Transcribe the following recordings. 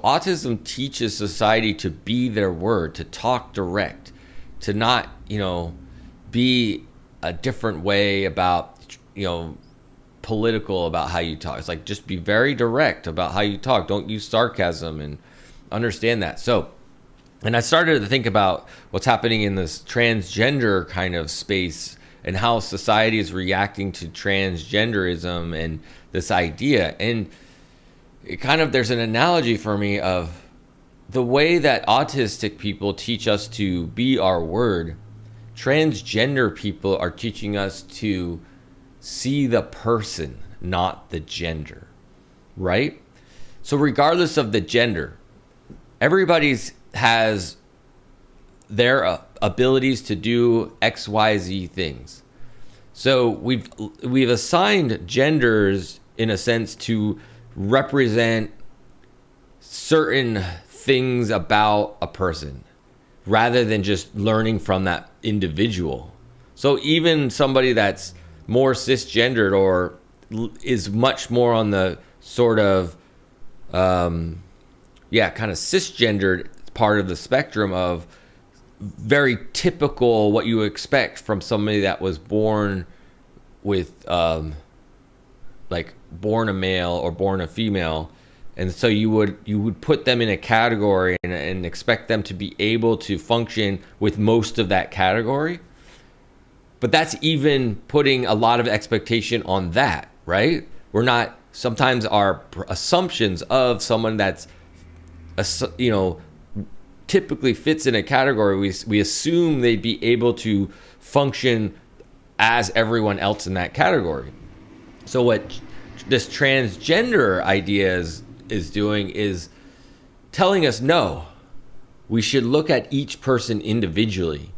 autism teaches society to be their word, to talk direct, to not, be a different way about, political about how you talk. It's like, just be very direct about how you talk. Don't use sarcasm, and understand that. So, and I started to think about what's happening in this transgender kind of space and how society is reacting to transgenderism and this idea. And it kind of, there's an analogy for me of the way that autistic people teach us to be our word. Transgender people are teaching us to see the person, not the gender, right? So regardless of the gender, everybody's has their abilities to do XYZ things. So we've assigned genders in a sense to represent certain things about a person rather than just learning from that individual. So even somebody that's more cisgendered or is much more on the sort of kind of cisgendered part of the spectrum of very typical what you expect from somebody that was born with born a male or born a female. And so you would put them in a category and expect them to be able to function with most of that category. But that's even putting a lot of expectation on that, right? We're not, sometimes our assumptions of someone that's, typically fits in a category, we assume they'd be able to function as everyone else in that category. So what this transgender idea is doing is telling us, no, we should look at each person individually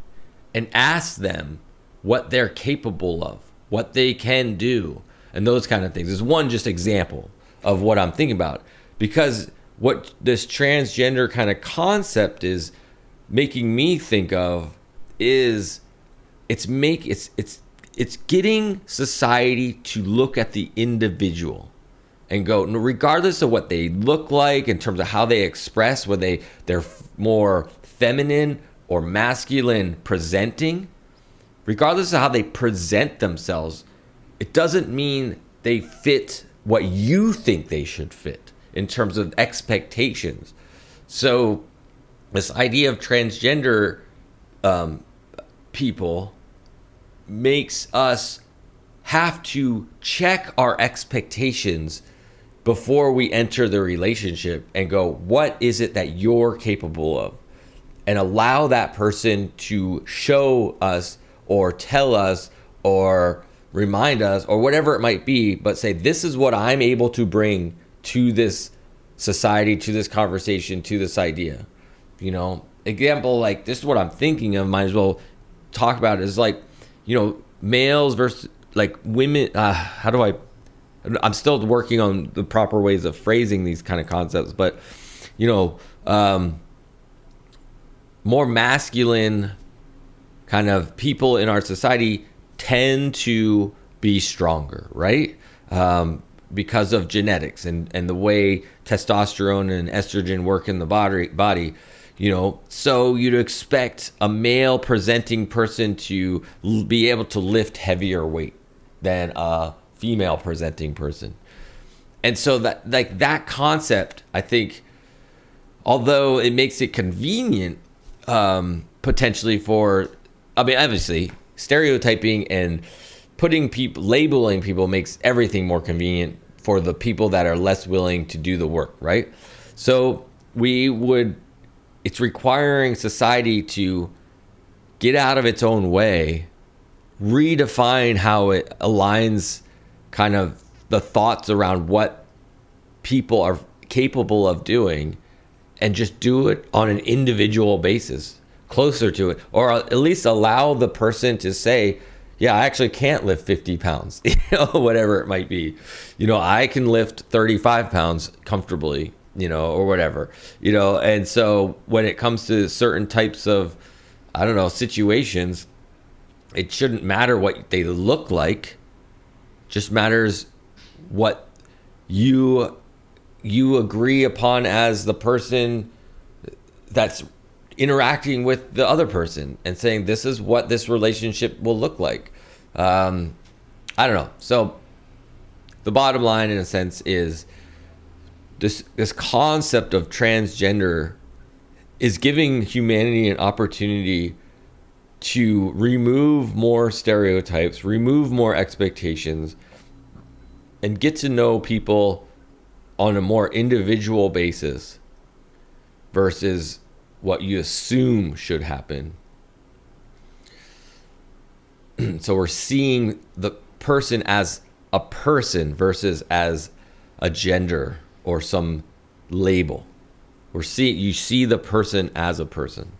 and ask them what they're capable of, what they can do, and those kind of things. Is one just example of what I'm thinking about, because what this transgender kind of concept is making me think of is it's getting society to look at the individual and go, regardless of what they look like in terms of how they express, whether they're more feminine or masculine presenting, regardless of how they present themselves, it doesn't mean they fit what you think they should fit in terms of expectations. So this idea of transgender people makes us have to check our expectations before we enter the relationship and go, what is it that you're capable of? And allow that person to show us or tell us or remind us or whatever it might be, but say, this is what I'm able to bring to this society, to this conversation, to this idea. Example, like this is what I'm thinking of, might as well talk about it, is like, males versus like women. I'm still working on the proper ways of phrasing these kind of concepts, but more masculine kind of people in our society tend to be stronger, right? Because of genetics and the way testosterone and estrogen work in the body, so you'd expect a male presenting person to be able to lift heavier weight than a female presenting person. And so that concept, I think, although it makes it convenient, potentially obviously stereotyping and labeling people makes everything more convenient for the people that are less willing to do the work, right? So it's requiring society to get out of its own way, redefine how it aligns kind of the thoughts around what people are capable of doing, and just do it on an individual basis, closer to it, or at least allow the person to say, yeah, I actually can't lift 50 pounds, whatever it might be. I can lift 35 pounds comfortably, or whatever, and so when it comes to certain types of, situations, it shouldn't matter what they look like, just matters what you you agree upon as the person that's interacting with the other person and saying, this is what this relationship will look like. I don't know. So the bottom line, in a sense, is this concept of transgender is giving humanity an opportunity to remove more stereotypes, remove more expectations, and get to know people on a more individual basis versus what you assume should happen. So we're seeing the person as a person versus as a gender or some label. You see the person as a person.